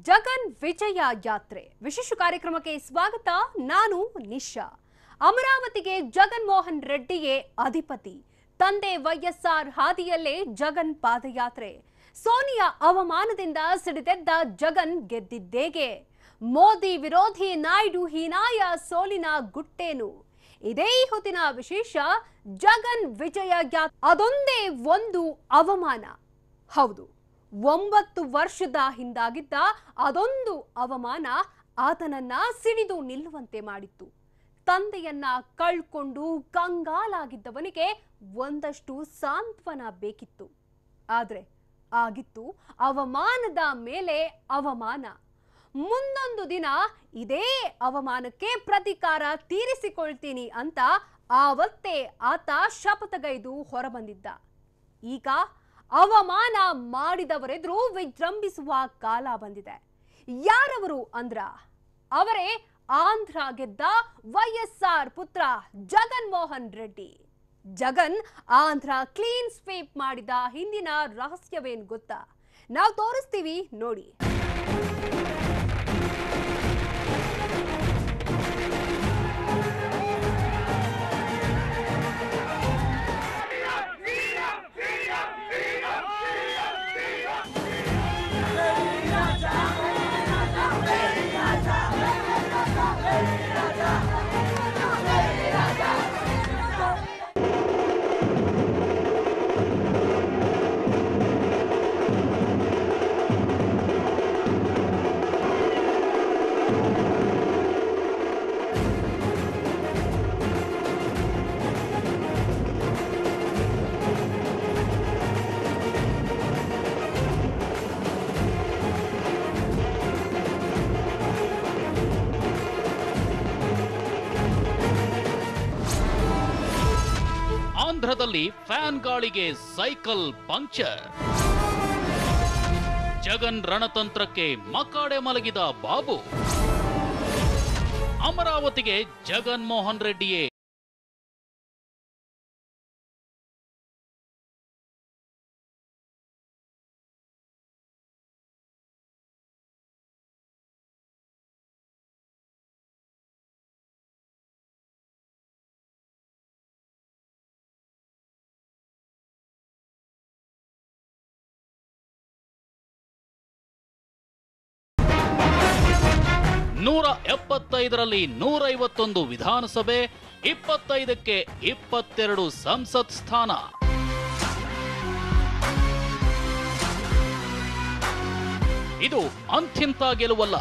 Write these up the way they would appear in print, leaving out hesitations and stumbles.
ಜಗನ್ ವಿಜಯ ಯಾತ್ರೆ ವಿಶೇಷ ಕಾರ್ಯಕ್ರಮಕ್ಕೆ ಸ್ವಾಗತ. ನಾನು ನಿಶಾ. ಅಮರಾವತಿಗೆ ಜಗನ್ ಮೋಹನ್ ರೆಡ್ಡಿಯೇ ಅಧಿಪತಿ. ತಂದೆ ವೈಎಸ್ಆರ್ ಹಾದಿಯಲ್ಲೇ ಜಗನ್ ಪಾದಯಾತ್ರೆ. ಸೋನಿಯಾ ಅವಮಾನದಿಂದ ಸಿಡಿದೆದ್ದ ಜಗನ್ ಗೆದ್ದಿದ್ದೇಗೆ? ಮೋದಿ ವಿರೋಧಿ ನಾಯ್ಡು ಹೀನಾಯ ಸೋಲಿನ ಗುಟ್ಟೇನು? ಇದೇ ಹೊತ್ತಿನ ವಿಶೇಷ. ಜಗನ್ ವಿಜಯ ಯಾತ್ರೆ ಅದೊಂದೇ ಒಂದು ಅವಮಾನ. ಹೌದು, 9 ವರ್ಷದ ಹಿಂದಾಗಿದ್ದ ಅದೊಂದು ಅವಮಾನ ಆತನನ್ನ ಸಿಡಿದು ನಿಲ್ಲುವಂತೆ ಮಾಡಿತ್ತು. ತಂದೆಯನ್ನ ಕಳ್ಕೊಂಡು ಕಂಗಾಲಾಗಿದ್ದವನಿಗೆ ಒಂದಷ್ಟು ಸಾಂತ್ವನ ಬೇಕಿತ್ತು. ಆದ್ರೆ ಆಗಿತ್ತು ಅವಮಾನದ ಮೇಲೆ ಅವಮಾನ. ಮುಂದೊಂದು ದಿನ ಇದೇ ಅವಮಾನಕ್ಕೆ ಪ್ರತೀಕಾರ ತೀರಿಸಿಕೊಳ್ತೀನಿ ಅಂತ ಆವತ್ತೇ ಆತ ಶಪಥಗೈದು ಹೊರಬಂದಿದ್ದ. ಈಗ ಅವಮಾನ ಮಾಡಿದವರೆದುರು ವಿಜೃಂಭಿಸುವ ಕಾಲ ಬಂದಿದೆ. ಯಾರವರು ಅಂದ್ರ ಅವರೇ ಆಂಧ್ರ ಗೆದ್ದ ವೈಎಸ್ಆರ್ ಪುತ್ರ ಜಗನ್ ಮೋಹನ್ ರೆಡ್ಡಿ. ಜಗನ್ ಆಂಧ್ರ ಕ್ಲೀನ್ ಸ್ವೀಪ್ ಮಾಡಿದ ಹಿಂದಿನ ರಹಸ್ಯವೇನ್ ಗೊತ್ತಾ? ನಾವು ತೋರಿಸ್ತೀವಿ ನೋಡಿ. ಆಂಧ್ರದಲ್ಲಿ ಫ್ಯಾನ್ ಗಾಳಿಗೆ ಸೈಕಲ್ ಪಂಕ್ಚರ್. ಜಗನ್ ರಣತಂತ್ರಕ್ಕೆ ಮಕಾಡೆ ಮಲಗಿದ ಬಾಬು. ಅಮರಾವತಿಗೆ ಜಗನ್ ಮೋಹನ್ ರೆಡ್ಡಿಯೇ ನೂರ 75ರಲ್ಲಿ 151 ವಿಧಾನಸಭೆ, 25ಕ್ಕೆ 22 ಸಂಸತ್ ಸ್ಥಾನ. ಇದು ಅಂಥಿಂತ ಗೆಲುವಲ್ಲ.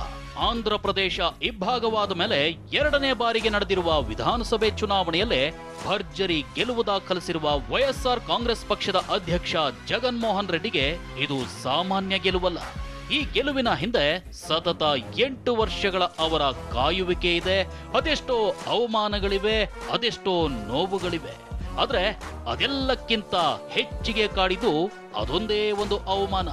ಆಂಧ್ರ ಪ್ರದೇಶ ಇಬ್ಬಾಗವಾದ ಮೇಲೆ 2ನೇ ಬಾರಿಗೆ ನಡೆದಿರುವ ವಿಧಾನಸಭೆ ಚುನಾವಣೆಯಲ್ಲೇ ಭರ್ಜರಿ ಗೆಲುವು ದಾಖಲಿಸಿರುವ ವೈಎಸ್ಆರ್ ಕಾಂಗ್ರೆಸ್ ಪಕ್ಷದ ಅಧ್ಯಕ್ಷ ಜಗನ್ ಮೋಹನ್ ರೆಡ್ಡಿಗೆ ಇದು ಸಾಮಾನ್ಯ ಗೆಲುವಲ್ಲ. ಈ ಗೆಲುವಿನ ಹಿಂದೆ ಸತತ 8 ವರ್ಷಗಳ ಅವರ ಕಾಯುವಿಕೆ ಇದೆ. ಅದೆಷ್ಟೋ ಅವಮಾನಗಳಿವೆ, ಅದೆಷ್ಟೋ ನೋವುಗಳಿವೆ. ಆದ್ರೆ ಅದೆಲ್ಲಕ್ಕಿಂತ ಹೆಚ್ಚಿಗೆ ಕಾಡಿದ್ದು ಅದೊಂದೇ ಒಂದು ಅವಮಾನ.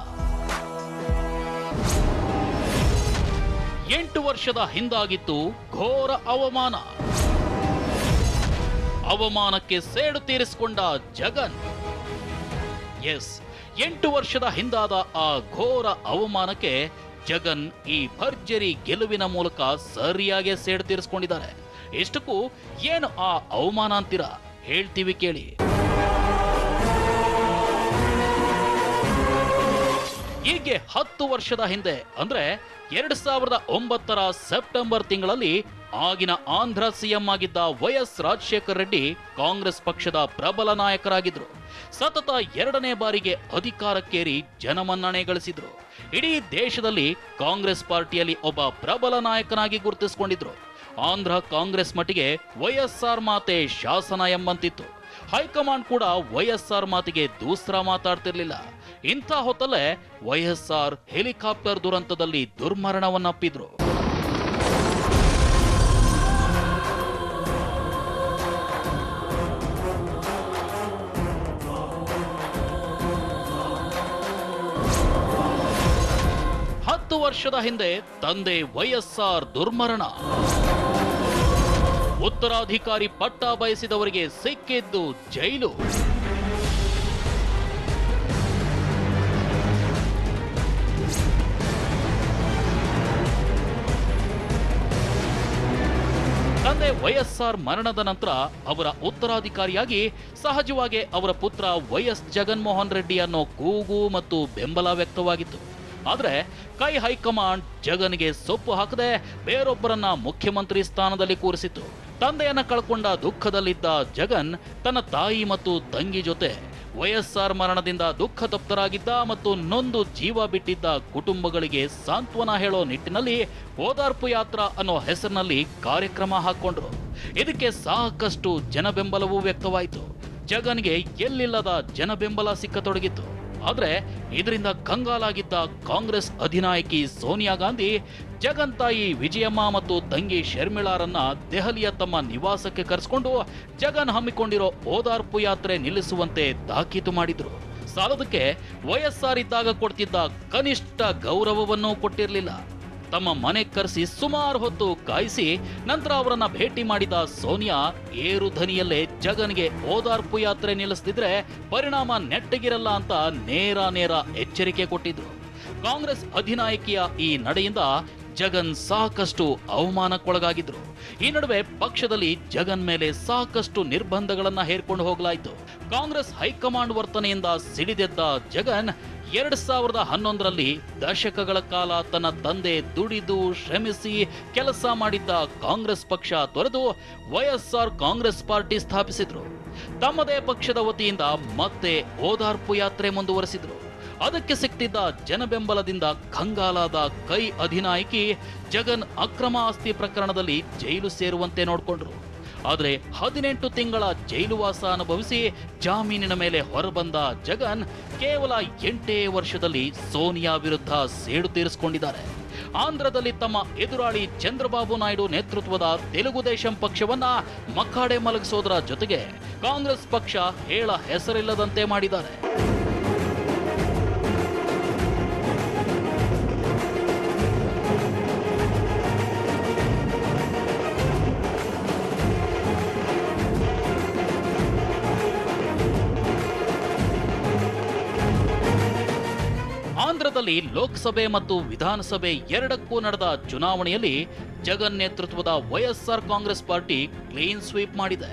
8 ವರ್ಷದ ಹಿಂದಾಗಿತ್ತು ಘೋರ ಅವಮಾನ. ಅವಮಾನಕ್ಕೆ ಸೇಡು ತೀರಿಸಿಕೊಂಡ ಜಗನ್. ಎಸ್, 8 ವರ್ಷದ ಹಿಂದಾದ ಆ ಘೋರ ಅವಮಾನಕ್ಕೆ ಜಗನ್ ಈ ಭರ್ಜರಿ ಗೆಲುವಿನ ಮೂಲಕ ಸರಿಯಾಗಿ ಸೇಡು ತೀರಿಸಿಕೊಂಡಿದ್ದಾರೆ. ಎಷ್ಟಕ್ಕೂ ಏನು ಆ ಅವಮಾನ ಅಂತೀರಾ? ಹೇಳ್ತೀವಿ ಕೇಳಿ. ಹೀಗೆ 10 ವರ್ಷದ ಹಿಂದೆ ಅಂದ್ರೆ 2009ರ ಸೆಪ್ಟೆಂಬರ್ ತಿಂಗಳಲ್ಲಿ ಆಗಿನ ಆಂಧ್ರ ಸಿಎಂ ಆಗಿದ್ದ ವೈಎಸ್ ರಾಜಶೇಖರ್ ರೆಡ್ಡಿ ಕಾಂಗ್ರೆಸ್ ಪಕ್ಷದ ಪ್ರಬಲ ನಾಯಕರಾಗಿದ್ರು. ಸತತ 2ನೇ ಬಾರಿಗೆ ಅಧಿಕಾರಕ್ಕೇರಿ ಜನಮನ್ನಣೆ ಗಳಿಸಿದ್ರು. ಇಡೀ ದೇಶದಲ್ಲಿ ಕಾಂಗ್ರೆಸ್ ಪಾರ್ಟಿಯಲ್ಲಿ ಒಬ್ಬ ಪ್ರಬಲ ನಾಯಕನಾಗಿ ಗುರುತಿಸಿಕೊಂಡಿದ್ರು. ಆಂಧ್ರ ಕಾಂಗ್ರೆಸ್ ಮಟ್ಟಿಗೆ ವೈಎಸ್ಆರ್ ಮಾತೆ ಶಾಸನ ಎಂಬಂತಿತ್ತು. ಹೈಕಮಾಂಡ್ ಕೂಡ ವೈಎಸ್ಆರ್ ಮಾತಿಗೆ ದೂಸ್ರ ಮಾತಾಡ್ತಿರ್ಲಿಲ್ಲ. ಇಂಥ ಹೊತ್ತಲ್ಲೇ ವೈಎಸ್ಆರ್ ಹೆಲಿಕಾಪ್ಟರ್ ದುರಂತದಲ್ಲಿ ದುರ್ಮರಣವನ್ನಪ್ಪಿದ್ರು. ವರ್ಷದ ಹಿಂದೆ ತಂದೆ ವೈಎಸ್ಆರ್ ದುರ್ಮರಣ. ಉತ್ತರಾಧಿಕಾರಿ ಪಟ್ಟ ಬಯಸಿದವರಿಗೆ ಸಿಕ್ಕಿದ್ದು ಜೈಲು. ತಂದೆ ವೈಎಸ್ಆರ್ ಮರಣದ ನಂತರ ಅವರ ಉತ್ತರಾಧಿಕಾರಿಯಾಗಿ ಸಹಜವಾಗಿ ಅವರ ಪುತ್ರ ವೈಎಸ್ ಜಗನ್ಮೋಹನ್ ರೆಡ್ಡಿ ಅನ್ನೋ ಕೂಗು ಮತ್ತು ಬೆಂಬಲ ವ್ಯಕ್ತವಾಗಿತ್ತು. ಆದರೆ ಹೈಕಮಾಂಡ್ ಜಗನ್ಗೆ ಸೊಪ್ಪು ಹಾಕದೆ ಬೇರೊಬ್ಬರನ್ನ ಮುಖ್ಯಮಂತ್ರಿ ಸ್ಥಾನದಲ್ಲಿ ಕೂರಿಸಿತು. ತಂದೆಯನ್ನ ಕಳ್ಕೊಂಡ ದುಃಖದಲ್ಲಿದ್ದ ಜಗನ್ ತನ್ನ ತಾಯಿ ಮತ್ತು ತಂಗಿ ಜೊತೆ ವೈಎಸ್ಆರ್ ಮರಣದಿಂದ ದುಃಖ ತಪ್ತರಾಗಿದ್ದ ಮತ್ತು ನೊಂದು ಜೀವ ಬಿಟ್ಟಿದ್ದ ಕುಟುಂಬಗಳಿಗೆ ಸಾಂತ್ವನ ಹೇಳೋ ನಿಟ್ಟಿನಲ್ಲಿ ಓದಾರ್ಪು ಯಾತ್ರಾ ಅನ್ನೋ ಹೆಸರಿನಲ್ಲಿ ಕಾರ್ಯಕ್ರಮ ಹಾಕೊಂಡ್ರು. ಇದಕ್ಕೆ ಸಾಕಷ್ಟು ಜನಬೆಂಬಲವೂ ವ್ಯಕ್ತವಾಯಿತು. ಜಗನ್ಗೆ ಎಲ್ಲಿಲ್ಲದ ಜನಬೆಂಬಲ ಸಿಕ್ಕತೊಡಗಿತ್ತು. ಆದ್ರೆ ಇದರಿಂದ ಕಂಗಾಲಾಗಿದ್ದ ಕಾಂಗ್ರೆಸ್ ಅಧಿನಾಯಕಿ ಸೋನಿಯಾ ಗಾಂಧಿ ಜಗನ್ ತಾಯಿ ವಿಜಯಮ್ಮ ಮತ್ತು ತಂಗಿ ಶರ್ಮಿಳಾರನ್ನ ದೆಹಲಿಯ ತಮ್ಮ ನಿವಾಸಕ್ಕೆ ಕರೆಸಿಕೊಂಡು ಜಗನ್ ಹಮ್ಮಿಕೊಂಡಿರೋ ಓದಾರ್ಪು ಯಾತ್ರೆ ನಿಲ್ಲಿಸುವಂತೆ ತಾಕೀತು ಮಾಡಿದ್ರು. ಸಾಲದಕ್ಕೆ ವೈಎಸ್ಆರ್ ಇದ್ದಾಗ ಕೊಡ್ತಿದ್ದ ಕನಿಷ್ಠ ಗೌರವವನ್ನೂ ಕೊಟ್ಟಿರಲಿಲ್ಲ. ತಮ್ಮ ಮನೆಗೆ ಕರೆಸಿ ಸುಮಾರು ಹೊತ್ತು ಕಾಯಿಸಿ ನಂತರ ಅವರನ್ನ ಭೇಟಿ ಮಾಡಿದ ಸೋನಿಯಾ ಏರು ಧನಿಯಲ್ಲೇ ಜಗನ್ಗೆ ಓದಾರ್ಪು ಯಾತ್ರೆ ನಿಲ್ಲಿಸ್ತಿದ್ರೆ ಪರಿಣಾಮ ನೆಟ್ಟಗಿರಲ್ಲ ಅಂತ ನೇರ ಎಚ್ಚರಿಕೆ ಕೊಟ್ಟಿದ್ರು. ಕಾಂಗ್ರೆಸ್ ಅಧಿನಾಯಕಿಯ ಈ ನಡೆಯಿಂದ ಜಗನ್ ಸಾಕಷ್ಟು ಅವಮಾನಕ್ಕೊಳಗಾಗಿದ್ರು. ಈ ನಡುವೆ ಪಕ್ಷದಲ್ಲಿ ಜಗನ್ ಮೇಲೆ ಸಾಕಷ್ಟು ನಿರ್ಬಂಧಗಳನ್ನ ಹೇರ್ಕೊಂಡು ಹೋಗಲಾಯಿತು. ಕಾಂಗ್ರೆಸ್ ಹೈಕಮಾಂಡ್ ವರ್ತನೆಯಿಂದ ಸಿಡಿದೆದ್ದ ಜಗನ್ 2011ರಲ್ಲಿ ದಶಕಗಳ ಕಾಲ ತನ್ನ ತಂದೆ ದುಡಿದು ಶ್ರಮಿಸಿ ಕೆಲಸ ಮಾಡಿದ್ದ ಕಾಂಗ್ರೆಸ್ ಪಕ್ಷ ತೊರೆದು ವೈಎಸ್ಆರ್ ಕಾಂಗ್ರೆಸ್ ಪಾರ್ಟಿ ಸ್ಥಾಪಿಸಿದ್ರು. ತಮ್ಮದೇ ಪಕ್ಷದ ವತಿಯಿಂದ ಮತ್ತೆ ಓದಾರ್ಪು ಯಾತ್ರೆ ಮುಂದುವರೆಸಿದ್ರು. ಅದಕ್ಕೆ ಸಿಕ್ತಿದ್ದ ಜನಬೆಂಬಲದಿಂದ ಕಂಗಾಲಾದ ಅಧಿನಾಯಕಿ ಜಗನ್ ಅಕ್ರಮ ಆಸ್ತಿ ಪ್ರಕರಣದಲ್ಲಿ ಜೈಲು ಸೇರುವಂತೆ ನೋಡಿಕೊಂಡ್ರು. ಆದರೆ 18 ತಿಂಗಳ ಜೈಲುವಾಸ ಅನುಭವಿಸಿ ಜಾಮೀನಿನ ಮೇಲೆ ಹೊರಬಂದ ಜಗನ್ ಕೇವಲ 8 ವರ್ಷದಲ್ಲಿ ಸೋನಿಯಾ ವಿರುದ್ಧ ಸೇಡು ತೀರಿಸಿಕೊಂಡಿದ್ದಾರೆ. ಆಂಧ್ರದಲ್ಲಿ ತಮ್ಮ ಎದುರಾಳಿ ಚಂದ್ರಬಾಬು ನಾಯ್ಡು ನೇತೃತ್ವದ ತೆಲುಗು ದೇಶಂ ಪಕ್ಷವನ್ನ ಮಕ್ಕಾಡೆ ಮಲಗಿಸೋದರ ಜೊತೆಗೆ ಕಾಂಗ್ರೆಸ್ ಪಕ್ಷ ಹೇಳ ಹೆಸರಿಲ್ಲದಂತೆ ಮಾಡಿದ್ದಾರೆ. ಆಂಧ್ರದಲ್ಲಿ ಲೋಕಸಭೆ ಮತ್ತು ವಿಧಾನಸಭೆ ಎರಡಕ್ಕೂ ನಡೆದ ಚುನಾವಣೆಯಲ್ಲಿ ಜಗನ್ ನೇತೃತ್ವದ YSR Congress party clean sweep ಮಾಡಿದೆ.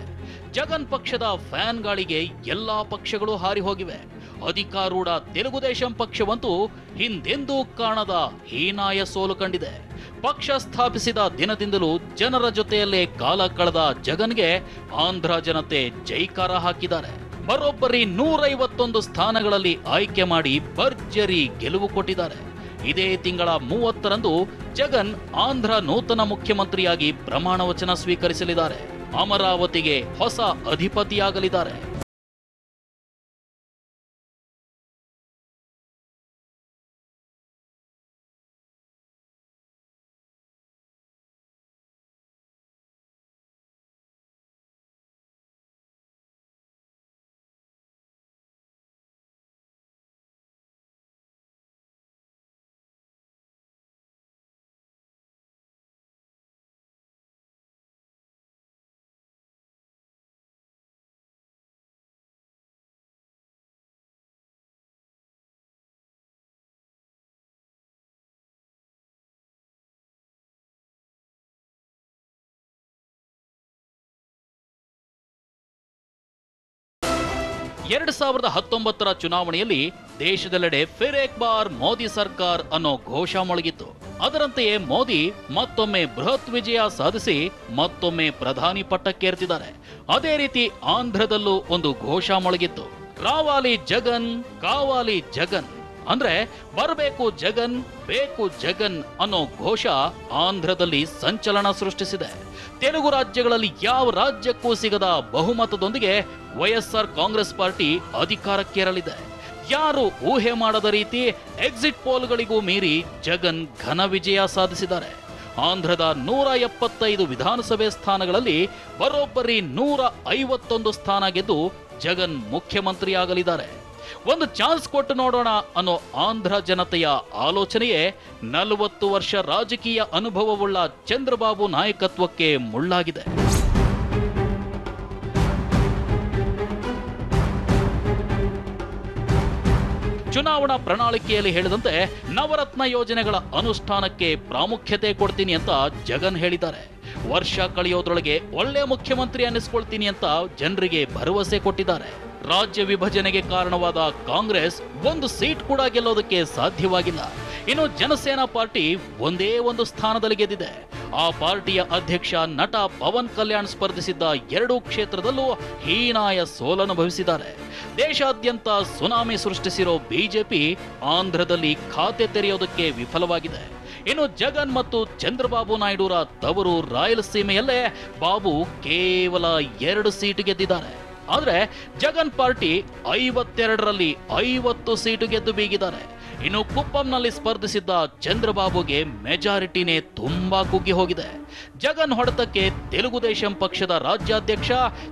ಜಗನ್ ಪಕ್ಷದ ಫ್ಯಾನ್ಗಳಿಗೆ ಎಲ್ಲಾ ಪಕ್ಷಗಳು ಹಾರಿ ಹೋಗಿವೆ. ಅಧಿಕಾರೂಢ ತೆಲುಗು ದೇಶಂ ಪಕ್ಷವಂತೂ ಹಿಂದೆಂದೂ ಕಾಣದ ಹೀನಾಯ ಸೋಲು ಕಂಡಿದೆ. ಪಕ್ಷ ಸ್ಥಾಪಿಸಿದ ದಿನದಿಂದಲೂ ಜನರ ಜೊತೆಯಲ್ಲೇ ಕಾಲ ಕಳೆದ ಜಗನ್ಗೆ ಆಂಧ್ರ ಜನತೆ ಜೈಕಾರ ಹಾಕಿದ್ದಾರೆ. ಬರೋಬ್ಬರಿ 151 ಸ್ಥಾನಗಳಲ್ಲಿ ಆಯ್ಕೆ ಮಾಡಿ ಭರ್ಜರಿ ಗೆಲುವು ಕೊಟ್ಟಿದ್ದಾರೆ. ಇದೇ ತಿಂಗಳ 30ರಂದು ಜಗನ್ ಆಂಧ್ರ ನೂತನ ಮುಖ್ಯಮಂತ್ರಿಯಾಗಿ ಪ್ರಮಾಣ ವಚನ ಸ್ವೀಕರಿಸಲಿದ್ದಾರೆ. ಅಮರಾವತಿಗೆ ಹೊಸ ಅಧಿಪತಿಯಾಗಲಿದ್ದಾರೆ. ಎರಡು 2019ರ ಚುನಾವಣೆಯಲ್ಲಿ ದೇಶದೆಲ್ಲೆಡೆ ಫಿರ್ ಏಕ್ ಬಾರ್ ಮೋದಿ ಸರ್ಕಾರ್ ಅನ್ನೋ ಘೋಷ ಮೊಳಗಿತ್ತು. ಅದರಂತೆಯೇ ಮೋದಿ ಮತ್ತೊಮ್ಮೆ ಬೃಹತ್ ವಿಜಯ ಸಾಧಿಸಿ ಮತ್ತೊಮ್ಮೆ ಪ್ರಧಾನಿ ಪಟ್ಟಕ್ಕೇರ್ತಿದ್ದಾರೆ. ಅದೇ ರೀತಿ ಆಂಧ್ರದಲ್ಲೂ ಒಂದು ಘೋಷ ಮೊಳಗಿತ್ತು. ರಾವಾಲಿ ಜಗನ್ ಕಾವಾಲಿ ಜಗನ್ ಅಂದ್ರೆ ಬರಬೇಕು ಜಗನ್ ಬೇಕು ಜಗನ್ ಅನ್ನೋ ಘೋಷ ಆಂಧ್ರದಲ್ಲಿ ಸಂಚಲನ ಸೃಷ್ಟಿಸಿದೆ. ತೆಲುಗು ರಾಜ್ಯಗಳಲ್ಲಿ ಯಾವ ರಾಜ್ಯಕ್ಕೂ ಸಿಗದ ಬಹುಮತದೊಂದಿಗೆ ವೈಎಸ್ಆರ್ ಕಾಂಗ್ರೆಸ್ ಪಾರ್ಟಿ ಅಧಿಕಾರಕ್ಕೇರಲಿದೆ. ಯಾರು ಊಹೆ ಮಾಡದ ರೀತಿ ಎಕ್ಸಿಟ್ ಪೋಲ್ಗಳಿಗೂ ಮೀರಿ ಜಗನ್ ಘನ ವಿಜಯ ಸಾಧಿಸಿದ್ದಾರೆ. ಆಂಧ್ರದ 175 ವಿಧಾನಸಭೆ ಸ್ಥಾನಗಳಲ್ಲಿ ಬರೋಬ್ಬರಿ 151 ಸ್ಥಾನ ಗೆದ್ದು ಜಗನ್ ಮುಖ್ಯಮಂತ್ರಿಯಾಗಲಿದ್ದಾರೆ. ಒಂದು ಚಾನ್ಸ್ ಕೊಟ್ಟು ನೋಡೋಣ ಅನ್ನೋ ಆಂಧ್ರ ಜನತೆಯ ಆಲೋಚನೆಯೇ 40 ವರ್ಷ ರಾಜಕೀಯ ಅನುಭವವುಳ್ಳ ಚಂದ್ರಬಾಬು ನಾಯಕತ್ವಕ್ಕೆ ಮುಳ್ಳಾಗಿದೆ. ಚುನಾವಣಾ ಪ್ರಣಾಳಿಕೆಯಲ್ಲಿ ಹೇಳಿದಂತೆ ನವರತ್ನ ಯೋಜನೆಗಳ ಅನುಷ್ಠಾನಕ್ಕೆ ಪ್ರಾಮುಖ್ಯತೆ ಕೊಡ್ತೀನಿ ಅಂತ ಜಗನ್ ಹೇಳಿದ್ದಾರೆ. ವರ್ಷ ಕಳೆಯೋದ್ರೊಳಗೆ ಒಳ್ಳೆ ಮುಖ್ಯಮಂತ್ರಿ ಅನ್ನಿಸ್ಕೊಳ್ತೀನಿ ಅಂತ ಜನರಿಗೆ ಭರವಸೆ ಕೊಟ್ಟಿದ್ದಾರೆ. ರಾಜ್ಯ ವಿಭಜನೆಗೆ ಕಾರಣವಾದ ಕಾಂಗ್ರೆಸ್ ಒಂದು ಸೀಟ್ ಕೂಡ ಗೆಲ್ಲೋದಕ್ಕೆ ಸಾಧ್ಯವಾಗಿಲ್ಲ. ಇನ್ನು ಜನಸೇನಾ ಪಾರ್ಟಿ ಒಂದೇ ಒಂದು ಸ್ಥಾನದಲ್ಲಿ ಗೆದ್ದಿದೆ. ಆ ಪಾರ್ಟಿಯ ಅಧ್ಯಕ್ಷ ನಟ ಪವನ್ ಕಲ್ಯಾಣ್ ಸ್ಪರ್ಧಿಸಿದ್ದ 2 ಕ್ಷೇತ್ರದಲ್ಲೂ ಹೀನಾಯ ಸೋಲನುಭವಿಸಿದ್ದಾರೆ. ದೇಶಾದ್ಯಂತ ಸುನಾಮಿ ಸೃಷ್ಟಿಸಿರೋ ಬಿಜೆಪಿ ಆಂಧ್ರದಲ್ಲಿ ಖಾತೆ ತೆರೆಯೋದಕ್ಕೆ ವಿಫಲವಾಗಿದೆ. ಇನ್ನು ಜಗನ್ ಮತ್ತು ಚಂದ್ರಬಾಬು ನಾಯ್ಡುರ ತವರು ರಾಯಲಸೀಮೆಯಲ್ಲೇ ಬಾಬು ಕೇವಲ 2 ಸೀಟು ಗೆದ್ದಿದ್ದಾರೆ. ಆದ್ರೆ ಜಗನ್ ಪಾರ್ಟಿ 52ರಲ್ಲಿ 50 ಸೀಟು ಗೆದ್ದು ಬೀಗಿದ್ದಾರೆ. ಇನ್ನು ಕುಪ್ಪಂನಲ್ಲಿ ಸ್ಪರ್ಧಿಸಿದ್ದ ಚಂದ್ರಬಾಬುಗೆ ಮೆಜಾರಿಟಿನೇ ತುಂಬಾ ಕುಗ್ಗಿ ಹೋಗಿದೆ. ಜಗನ್ ಹೊಡೆತಕ್ಕೆ ತೆಲುಗುದೇಶಂ ಪಕ್ಷದ ರಾಜ್ಯಾಧ್ಯಕ್ಷ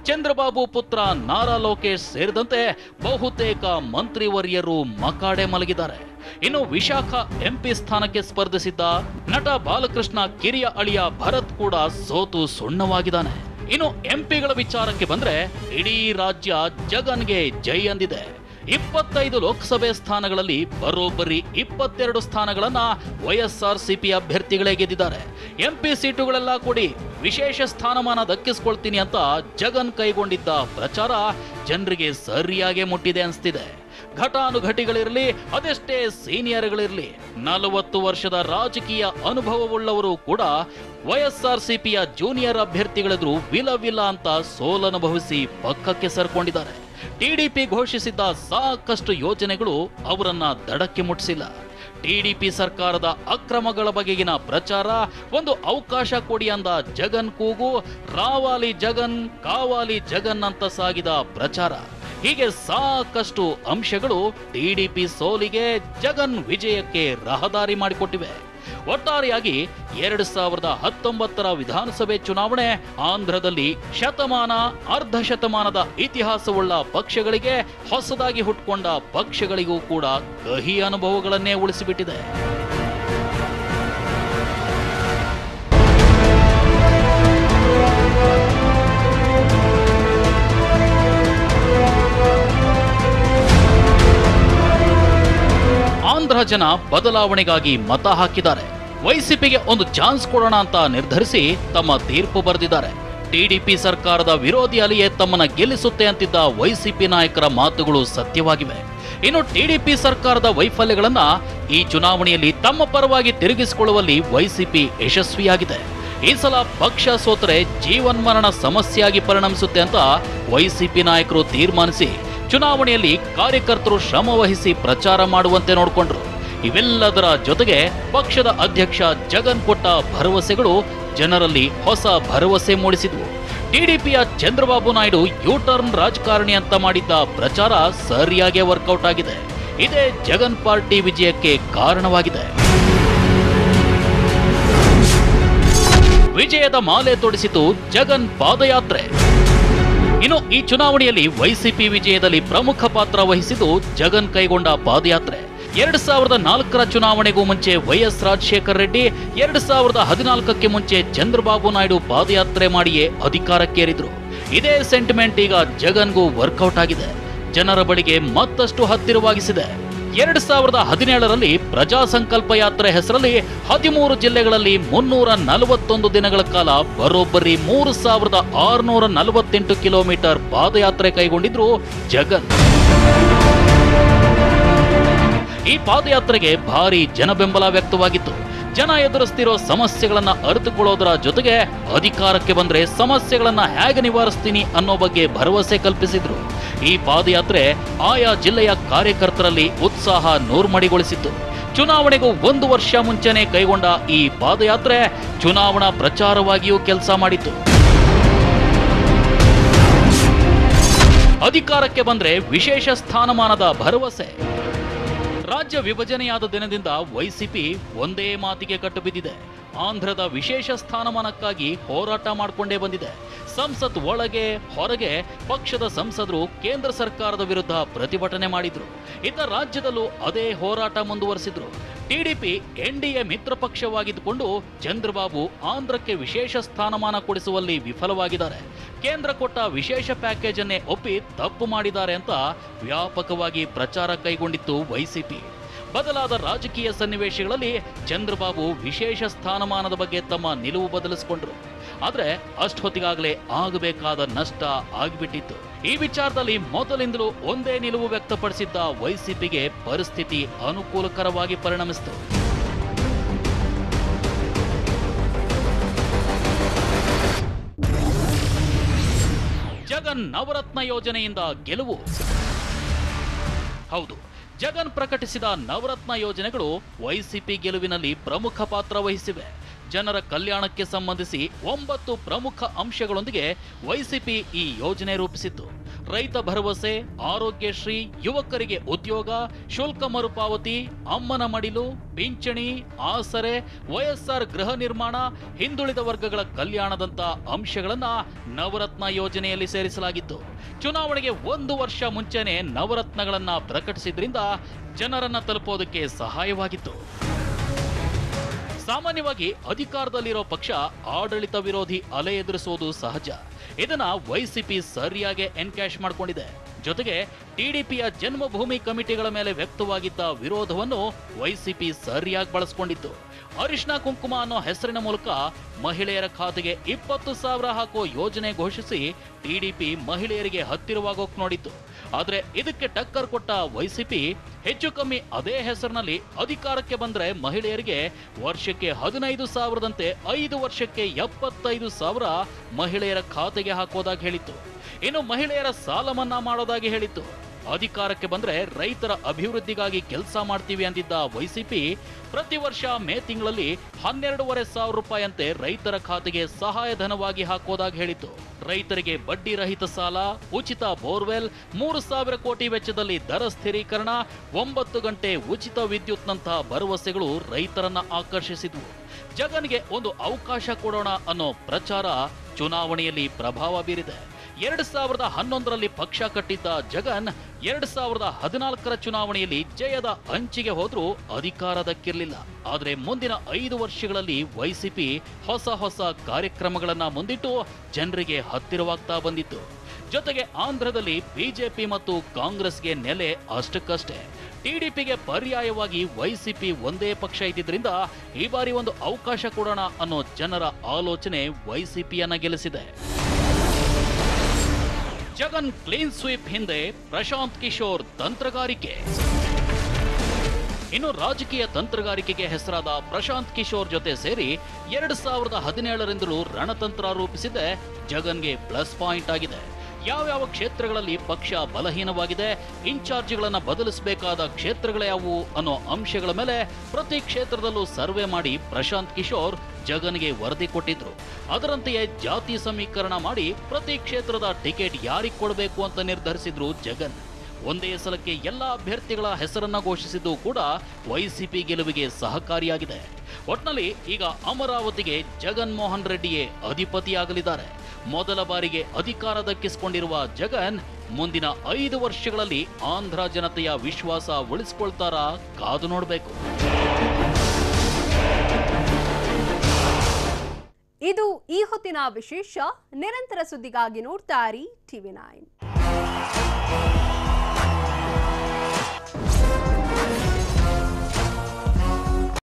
ಚಂದ್ರಬಾಬು ಪುತ್ರ ನಾರಾ ಲೋಕೇಶ್ ಸೇರಿದಂತೆ ಬಹುತೇಕ ಮಂತ್ರಿವರ್ಯರು ಮಕಾಡೆ ಮಲಗಿದ್ದಾರೆ. ಇನ್ನು ವಿಶಾಖ ಎಂಪಿ ಸ್ಥಾನಕ್ಕೆ ಸ್ಪರ್ಧಿಸಿದ್ದ ನಟ ಬಾಲಕೃಷ್ಣ ಕಿರಿಯ ಅಳಿಯ ಭರತ್ ಕೂಡ ಸೋತು ಸುಣ್ಣವಾಗಿದ್ದಾನೆ. ಇನ್ನು ಎಂಪಿಗಳ ವಿಚಾರಕ್ಕೆ ಬಂದ್ರೆ ಇಡೀ ರಾಜ್ಯ ಜಗನ್ಗೆ ಜೈ ಅಂದಿದೆ. 25 ಲೋಕಸಭೆ ಸ್ಥಾನಗಳಲ್ಲಿ ಬರೋಬ್ಬರಿ 22 ಸ್ಥಾನಗಳನ್ನ ವೈಎಸ್ಆರ್ಸಿಪಿ ಅಭ್ಯರ್ಥಿಗಳೇ ಗೆದ್ದಿದ್ದಾರೆ. ಎಂಪಿ ಸೀಟುಗಳೆಲ್ಲ ಕೂಡಿ ವಿಶೇಷ ಸ್ಥಾನಮಾನ ದಕ್ಕಿಸ್ಕೊಳ್ತೀನಿ ಅಂತ ಜಗನ್ ಕೈಗೊಂಡಿದ್ದ ಪ್ರಚಾರ ಜನರಿಗೆ ಸರಿಯಾಗಿ ಮುಟ್ಟಿದೆ ಅನಿಸ್ತಿದೆ. ಘಟಾನುಘಟಿಗಳಿರಲಿ, ಅದೆಷ್ಟೇ ಸೀನಿಯರ್ಗಳಿರಲಿ, 40 ವರ್ಷದ ರಾಜಕೀಯ ಅನುಭವವುಳ್ಳವರು ಕೂಡ ವೈಎಸ್ಆರ್ಸಿಪಿಯ ಜೂನಿಯರ್ ಅಭ್ಯರ್ಥಿಗಳೆದುರು ವಿಲ ಅಂತ ಸೋಲನುಭವಿಸಿ ಪಕ್ಕಕ್ಕೆ ಸರ್ಕೊಂಡಿದ್ದಾರೆ. ಟಿಡಿಪಿ ಘೋಷಿಸಿದ್ದ ಸಾಕಷ್ಟು ಯೋಜನೆಗಳು ಅವರನ್ನ ದಡಕ್ಕೆ ಮುಟ್ಟಿಸಿಲ್ಲ. ಟಿಡಿಪಿ ಸರ್ಕಾರದ ಅಕ್ರಮಗಳ ಬಗೆಗಿನ ಪ್ರಚಾರ, ಒಂದು ಅವಕಾಶ ಕೊಡಿ ಅಂದ ಜಗನ್ ಕೂಗು, ರಾವಾಲಿ ಜಗನ್ ಕಾವಾಲಿ ಜಗನ್ ಅಂತ ಸಾಗಿದ ಪ್ರಚಾರ, ಹೀಗೆ ಸಾಕಷ್ಟು ಅಂಶಗಳು ಟಿಡಿಪಿ ಸೋಲಿಗೆ, ಜಗನ್ ವಿಜಯಕ್ಕೆ ರಹದಾರಿ ಮಾಡಿಕೊಟ್ಟಿವೆ. ಒಟ್ಟಾರೆಯಾಗಿ 2019ರ ವಿಧಾನಸಭೆ ಚುನಾವಣೆ ಆಂಧ್ರದಲ್ಲಿ ಶತಮಾನ ಅರ್ಧ ಶತಮಾನದ ಇತಿಹಾಸವುಳ್ಳ ಪಕ್ಷಗಳಿಗೆ, ಹೊಸದಾಗಿ ಹುಟ್ಟುಕೊಂಡ ಪಕ್ಷಗಳಿಗೂ ಕೂಡ ಕಹಿ ಅನುಭವಗಳನ್ನೇ ಉಳಿಸಿಬಿಟ್ಟಿದೆ. ಆಂಧ್ರ ಜನ ಬದಲಾವಣೆಗಾಗಿ ಮತ ಹಾಕಿದ್ದಾರೆ. ವೈಸಿಪಿಗೆ ಒಂದು ಚಾನ್ಸ್ ಕೊಡೋಣ ಅಂತ ನಿರ್ಧರಿಸಿ ತಮ್ಮ ತೀರ್ಪು ಬರೆದಿದ್ದಾರೆ. ಟಿಡಿಪಿ ಸರ್ಕಾರದ ವಿರೋಧಿ ಅಲೆಯೇ ತಮ್ಮನ್ನ ಗೆಲ್ಲಿಸುತ್ತೆ ಅಂತಿದ್ದ ವೈಸಿಪಿ ನಾಯಕರ ಮಾತುಗಳು ಸತ್ಯವಾಗಿವೆ. ಇನ್ನು ಟಿಡಿಪಿ ಸರ್ಕಾರದ ವೈಫಲ್ಯಗಳನ್ನ ಈ ಚುನಾವಣೆಯಲ್ಲಿ ತಮ್ಮ ಪರವಾಗಿ ತಿರುಗಿಸಿಕೊಳ್ಳುವಲ್ಲಿ ವೈಸಿಪಿ ಯಶಸ್ವಿಯಾಗಿದೆ. ಈ ಸಲ ಪಕ್ಷ ಸೋತರೆ ಜೀವನ್ಮರಣ ಸಮಸ್ಯೆಯಾಗಿ ಪರಿಣಮಿಸುತ್ತೆ ಅಂತ ವೈಸಿಪಿ ನಾಯಕರು ತೀರ್ಮಾನಿಸಿ ಚುನಾವಣೆಯಲ್ಲಿ ಕಾರ್ಯಕರ್ತರು ಶ್ರಮ ವಹಿಸಿ ಪ್ರಚಾರ ಮಾಡುವಂತೆ ನೋಡಿಕೊಂಡ್ರು. ಇವೆಲ್ಲದರ ಜೊತೆಗೆ ಪಕ್ಷದ ಅಧ್ಯಕ್ಷ ಜಗನ್ ಕೊಟ್ಟ ಭರವಸೆಗಳು ಜನರಲ್ಲಿ ಹೊಸ ಭರವಸೆ ಮೂಡಿಸಿದ್ವು. ಟಿಡಿಪಿಯ ಚಂದ್ರಬಾಬು ನಾಯ್ಡು ಯೂಟರ್ನ್ ರಾಜಕಾರಣಿ ಅಂತ ಮಾಡಿದ್ದ ಪ್ರಚಾರ ಸರಿಯಾಗಿ ವರ್ಕೌಟ್ ಆಗಿದೆ. ಇದೇ ಜಗನ್ ಪಾರ್ಟಿ ವಿಜಯಕ್ಕೆ ಕಾರಣವಾಗಿದೆ. ವಿಜಯದ ಮಾಲೆ ತೊಡಿಸಿತು ಜಗನ್ ಪಾದಯಾತ್ರೆ. ಇನ್ನು ಈ ಚುನಾವಣೆಯಲ್ಲಿ ವೈಸಿಪಿ ವಿಜಯದಲ್ಲಿ ಪ್ರಮುಖ ಪಾತ್ರ ವಹಿಸಿದ್ದು ಜಗನ್ ಕೈಗೊಂಡ ಪಾದಯಾತ್ರೆ. 2004ರ ಚುನಾವಣೆಗೂ ಮುಂಚೆ ವೈಎಸ್ ರಾಜಶೇಖರ ರೆಡ್ಡಿ, 2014ಕ್ಕೆ ಮುಂಚೆ ಚಂದ್ರಬಾಬು ನಾಯ್ಡು ಪಾದಯಾತ್ರೆ ಮಾಡಿಯೇ ಅಧಿಕಾರಕ್ಕೇರಿದ್ರು. ಇದೇ ಸೆಂಟಿಮೆಂಟ್ ಈಗ ಜಗನ್ಗೂ ವರ್ಕೌಟ್ ಆಗಿದೆ. ಜನರ ಬಳಿಗೆ ಮತ್ತಷ್ಟು ಹತ್ತಿರವಾಗಿಸಿದೆ. 2017ರಲ್ಲಿ ಪ್ರಜಾ ಸಂಕಲ್ಪ ಯಾತ್ರೆ ಹೆಸರಲ್ಲಿ 13 ಜಿಲ್ಲೆಗಳಲ್ಲಿ 341 ದಿನಗಳ ಕಾಲ ಬರೋಬ್ಬರಿ 3648 ಕಿಲೋಮೀಟರ್ ಪಾದಯಾತ್ರೆ ಕೈಗೊಂಡಿದ್ರು ಜಗನ್. ಈ ಪಾದಯಾತ್ರೆಗೆ ಭಾರಿ ಜನಬೆಂಬಲ ವ್ಯಕ್ತವಾಗಿತ್ತು. ಜನ ಎದುರಿಸ್ತಿರೋ ಸಮಸ್ಯೆಗಳನ್ನ ಅರಿತುಕೊಳ್ಳೋದರ ಜೊತೆಗೆ ಅಧಿಕಾರಕ್ಕೆ ಬಂದ್ರೆ ಸಮಸ್ಯೆಗಳನ್ನ ಹೇಗೆ ನಿವಾರಿಸ್ತೀನಿ ಅನ್ನೋ ಬಗ್ಗೆ ಭರವಸೆ ಕಲ್ಪಿಸಿದ್ರು. ಈ ಪಾದಯಾತ್ರೆ ಆಯಾ ಜಿಲ್ಲೆಯ ಕಾರ್ಯಕರ್ತರಲ್ಲಿ ಉತ್ಸಾಹ ನೂರ್ಮಡಿಗೊಳಿಸಿತ್ತು. ಚುನಾವಣೆಗೂ 1 ವರ್ಷ ಮುಂಚೆನೆ ಕೈಗೊಂಡ ಈ ಪಾದಯಾತ್ರೆ ಚುನಾವಣಾ ಪ್ರಚಾರವಾಗಿಯೂ ಕೆಲಸ ಮಾಡಿತು. ಅಧಿಕಾರಕ್ಕೆ ಬಂದ್ರೆ ವಿಶೇಷ ಸ್ಥಾನಮಾನದ ಭರವಸೆ. ರಾಜ್ಯ ವಿಭಜನೆಯಾದ ದಿನದಿಂದ ವೈಸಿಪಿ ಒಂದೇ ಮಾತಿಗೆ ಕಟ್ಟು ಬಿದ್ದಿದೆ. ಆಂಧ್ರದ ವಿಶೇಷ ಸ್ಥಾನಮಾನಕ್ಕಾಗಿ ಹೋರಾಟ ಮಾಡಿಕೊಂಡೇ ಬಂದಿದೆ. ಸಂಸತ್ ಒಳಗೆ ಹೊರಗೆ ಪಕ್ಷದ ಸಂಸದರು ಕೇಂದ್ರ ಸರ್ಕಾರದ ವಿರುದ್ಧ ಪ್ರತಿಭಟನೆ ಮಾಡಿದ್ರು. ಇತ್ತ ರಾಜ್ಯದಲ್ಲೂ ಅದೇ ಹೋರಾಟ ಮುಂದುವರೆಸಿದ್ರು. ಟಿಡಿಪಿ ಎನ್ಡಿಎ ಮಿತ್ರ ಪಕ್ಷವಾಗಿದ್ದುಕೊಂಡು ಚಂದ್ರಬಾಬು ಆಂಧ್ರಕ್ಕೆ ವಿಶೇಷ ಸ್ಥಾನಮಾನ ಕೊಡಿಸುವಲ್ಲಿ ವಿಫಲವಾಗಿದ್ದಾರೆ. ಕೇಂದ್ರ ಕೊಟ್ಟ ವಿಶೇಷ ಪ್ಯಾಕೇಜ್ ಅನ್ನೇ ಒಪ್ಪಿ ತಪ್ಪು ಮಾಡಿದ್ದಾರೆ ಅಂತ ವ್ಯಾಪಕವಾಗಿ ಪ್ರಚಾರ ಕೈಗೊಂಡಿತ್ತು ವೈಸಿಪಿ. ಬದಲಾದ ರಾಜಕೀಯ ಸನ್ನಿವೇಶಗಳಲ್ಲಿ ಚಂದ್ರಬಾಬು ವಿಶೇಷ ಸ್ಥಾನಮಾನದ ಬಗ್ಗೆ ತಮ್ಮ ನಿಲುವು ಬದಲಿಸಿಕೊಂಡ್ರು. ಆದ್ರೆ ಅಷ್ಟೊತ್ತಿಗಾಗಲೇ ಆಗಬೇಕಾದ ನಷ್ಟ ಆಗಿಬಿಟ್ಟಿತ್ತು. ಈ ವಿಚಾರದಲ್ಲಿ ಮೊದಲಿಂದಲೂ ಒಂದೇ ನಿಲುವು ವ್ಯಕ್ತಪಡಿಸಿದ್ದ ವೈಸಿಪಿಗೆ ಪರಿಸ್ಥಿತಿ ಅನುಕೂಲಕರವಾಗಿ ಪರಿಣಮಿಸಿತು. ಜಗನ್ ನವರತ್ನ ಯೋಜನೆಯಿಂದ ಗೆಲುವು. ಹೌದು, ಜಗನ್ ಪ್ರಕಟಿಸಿದ ನವರತ್ನ ಯೋಜನೆಗಳು ವೈಸಿಪಿ ಗೆಲುವಿನಲ್ಲಿ ಪ್ರಮುಖ ಪಾತ್ರ ವಹಿಸಿವೆ. ಜನರ ಕಲ್ಯಾಣಕ್ಕೆ ಸಂಬಂಧಿಸಿ 9 ಪ್ರಮುಖ ಅಂಶಗಳೊಂದಿಗೆ ವೈಸಿಪಿ ಈ ಯೋಜನೆ ರೂಪಿಸಿತ್ತು. ರೈತ ಭರವಸೆ, ಆರೋಗ್ಯಶ್ರೀ, ಯುವಕರಿಗೆ ಉದ್ಯೋಗ, ಶುಲ್ಕ ಮರುಪಾವತಿ, ಅಮ್ಮನ ಮಡಿಲು, ಪಿಂಚಣಿ, ಆಸರೆ, ವೈಎಸ್ಆರ್ ಗೃಹ ನಿರ್ಮಾಣ, ಹಿಂದುಳಿದ ವರ್ಗಗಳ ಕಲ್ಯಾಣದಂತ ಅಂಶಗಳನ್ನ ನವರತ್ನ ಯೋಜನೆಯಲ್ಲಿ ಸೇರಿಸಲಾಗಿತ್ತು. ಚುನಾವಣೆಗೆ 1 ವರ್ಷ ಮುಂಚೆನೆ ನವರತ್ನಗಳನ್ನ ಪ್ರಕಟಿಸಿದ್ರಿಂದ ಜನರನ್ನ ತಲುಪೋದಕ್ಕೆ ಸಹಾಯವಾಗಿತ್ತು. ಸಾಮಾನ್ಯವಾಗಿ ಅಧಿಕಾರದಲ್ಲಿರೋ ಪಕ್ಷ ಆಡಳಿತ ವಿರೋಧಿ ಅಲೆ ಎದುರಿಸುವುದು ಸಹಜ. ಇದನ್ನ ವೈಸಿಪಿ ಸರಿಯಾಗಿ ಎನ್ಕ್ಯಾಶ್ ಮಾಡಿಕೊಂಡಿದೆ. ಜೊತೆಗೆ ಟಿಡಿಪಿಯ ಜನ್ಮಭೂಮಿ ಕಮಿಟಿಗಳ ಮೇಲೆ ವ್ಯಕ್ತವಾಗಿದ್ದ ವಿರೋಧವನ್ನು ವೈಸಿಪಿ ಸರಿಯಾಗಿ ಬಳಸಿಕೊಂಡಿತ್ತು. ಅರಿಶಿನ ಕುಂಕುಮ ಅನ್ನೋ ಹೆಸರಿನ ಮೂಲಕ ಮಹಿಳೆಯರ ಖಾತೆಗೆ 20,000 ಹಾಕೋ ಯೋಜನೆ ಘೋಷಿಸಿ ಟಿಡಿಪಿ ಮಹಿಳೆಯರಿಗೆ ಹತ್ತಿರವಾಗೋಕ್ ನೋಡಿತ್ತು. ಆದ್ರೆ ಇದಕ್ಕೆ ಟಕ್ಕರ್ ಕೊಟ್ಟ ವೈಸಿಪಿ ಹೆಚ್ಚು ಕಮ್ಮಿ ಅದೇ ಹೆಸರಿನಲ್ಲಿ ಅಧಿಕಾರಕ್ಕೆ ಬಂದ್ರೆ ಮಹಿಳೆಯರಿಗೆ ವರ್ಷಕ್ಕೆ 15,000ದಂತೆ 5 ವರ್ಷಕ್ಕೆ 75,000 ಮಹಿಳೆಯರ ಖಾತೆಗೆ ಹಾಕೋದಾಗಿ ಹೇಳಿತ್ತು. ಇನ್ನು ಮಹಿಳೆಯರ ಸಾಲ ಮನ್ನಾ ಮಾಡೋದಾಗಿ ಹೇಳಿತ್ತು. ಅಧಿಕಾರಕ್ಕೆ ಬಂದ್ರೆ ರೈತರ ಅಭಿವೃದ್ಧಿಗಾಗಿ ಕೆಲಸ ಮಾಡ್ತೀವಿ ಅಂದಿದ್ದ ವೈಸಿಪಿ ಪ್ರತಿ ವರ್ಷ ಮೇ ತಿಂಗಳಲ್ಲಿ 12,500 ರೂಪಾಯಿಯಂತೆ ರೈತರ ಖಾತೆಗೆ ಸಹಾಯಧನವಾಗಿ ಹಾಕೋದಾಗಿ ಹೇಳಿತ್ತು. ರೈತರಿಗೆ ಬಡ್ಡಿ ರಹಿತ ಸಾಲ, ಉಚಿತ ಬೋರ್ವೆಲ್, 3,000 ಕೋಟಿ ವೆಚ್ಚದಲ್ಲಿ ದರ ಸ್ಥಿರೀಕರಣ, 9 ಗಂಟೆ ಉಚಿತ ವಿದ್ಯುತ್ನಂತಹ ಭರವಸೆಗಳು ರೈತರನ್ನ ಆಕರ್ಷಿಸಿದ್ವು. ಜಗನ್ಗೆ ಒಂದು ಅವಕಾಶ ಕೊಡೋಣ ಅನ್ನೋ ಪ್ರಚಾರ ಚುನಾವಣೆಯಲ್ಲಿ ಪ್ರಭಾವ ಬೀರಿದೆ. 2011ರಲ್ಲಿ ಪಕ್ಷ ಕಟ್ಟಿದ್ದ ಜಗನ್ 2014ರ ಚುನಾವಣೆಯಲ್ಲಿ ಜಯದ ಅಂಚಿಗೆ ಹೋದ್ರೂ ಅಧಿಕಾರ ದಕ್ಕಿರಲಿಲ್ಲ. ಆದ್ರೆ ಮುಂದಿನ 5 ವರ್ಷಗಳಲ್ಲಿ ವೈಸಿಪಿ ಹೊಸ ಕಾರ್ಯಕ್ರಮಗಳನ್ನ ಮುಂದಿಟ್ಟು ಜನರಿಗೆ ಹತ್ತಿರವಾಗ್ತಾ ಬಂದಿತ್ತು. ಜೊತೆಗೆ ಆಂಧ್ರದಲ್ಲಿ ಬಿಜೆಪಿ ಮತ್ತು ಕಾಂಗ್ರೆಸ್ಗೆ ನೆಲೆ ಅಷ್ಟಕ್ಕಷ್ಟೇ. ಟಿಡಿಪಿಗೆ ಪರ್ಯಾಯವಾಗಿ ವೈಸಿಪಿ ಒಂದೇ ಪಕ್ಷ ಇದ್ದಿದ್ರಿಂದ ಈ ಬಾರಿ ಒಂದು ಅವಕಾಶ ಕೊಡೋಣ ಅನ್ನೋ ಜನರ ಆಲೋಚನೆ ವೈಸಿಪಿಯನ್ನ ಗೆಲ್ಲಿಸಿದೆ. ಜಗನ್ ಕ್ಲೀನ್ ಸ್ವೀಪ್ ಹಿಂದೆ ಪ್ರಶಾಂತ್ ಕಿಶೋರ್ ತಂತ್ರಗಾರಿಕೆ. ಇನ್ನು ರಾಜಕೀಯ ತಂತ್ರಗಾರಿಕೆಗೆ ಹೆಸರಾದ ಪ್ರಶಾಂತ್ ಕಿಶೋರ್ ಜೊತೆ ಸೇರಿ 2017ರಿಂದಲೂ ರಣತಂತ್ರ ರೂಪಿಸಿದೆ ಜಗನ್ಗೆ ಪ್ಲಸ್ ಪಾಯಿಂಟ್ ಆಗಿದೆ. ಯಾವ್ಯಾವ ಕ್ಷೇತ್ರಗಳಲ್ಲಿ ಪಕ್ಷ ಬಲಹೀನವಾಗಿದೆ, ಇನ್ಚಾರ್ಜ್ಗಳನ್ನ ಬದಲಿಸಬೇಕಾದ ಕ್ಷೇತ್ರಗಳು ಯಾವುವು ಅನ್ನೋ ಅಂಶಗಳ ಮೇಲೆ ಪ್ರತಿ ಕ್ಷೇತ್ರದಲ್ಲೂ ಸರ್ವೆ ಮಾಡಿ ಪ್ರಶಾಂತ್ ಕಿಶೋರ್ ಜಗನ್ಗೆ ವರದಿ ಕೊಟ್ಟಿದ್ರು. ಅದರಂತೆಯೇ ಜಾತಿ ಸಮೀಕರಣ ಮಾಡಿ ಪ್ರತಿ ಕ್ಷೇತ್ರದ ಟಿಕೆಟ್ ಯಾರಿಗೆ ಕೊಡಬೇಕು ಅಂತ ನಿರ್ಧರಿಸಿದ್ರು ಜಗನ್. ಒಂದೇ ಸಲಕ್ಕೆ ಎಲ್ಲ ಅಭ್ಯರ್ಥಿಗಳ ಹೆಸರನ್ನ ಘೋಷಿಸಿದ್ದು ಕೂಡ ವೈಸಿಪಿ ಗೆಲುವಿಗೆ ಸಹಕಾರಿಯಾಗಿದೆ. ಒಟ್ನಲ್ಲಿ ಈಗ ಅಮರಾವತಿಗೆ ಜಗನ್ ಮೋಹನ್ ರೆಡ್ಡಿಯೇ ಅಧಿಪತಿಯಾಗಲಿದ್ದಾರೆ. ಮೊದಲ ಬಾರಿಗೆ ಅಧಿಕಾರ ದಕ್ಕಿಸಿಕೊಂಡಿರುವ ಜಗನ್ ಮುಂದಿನ 5 ವರ್ಷಗಳಲ್ಲಿ ಆಂಧ್ರ ಜನತೆಯ ವಿಶ್ವಾಸ ಉಳಿಸಿಕೊಳ್ತಾರಾ ಕಾದು ನೋಡಬೇಕು. ಇದು ಈ ಹೊತ್ತಿನ ವಿಶೇಷ. ನಿರಂತರ ಸುದ್ದಿಗಾಗಿ ನೋಡ್ತಾ ಇರಿ TV9.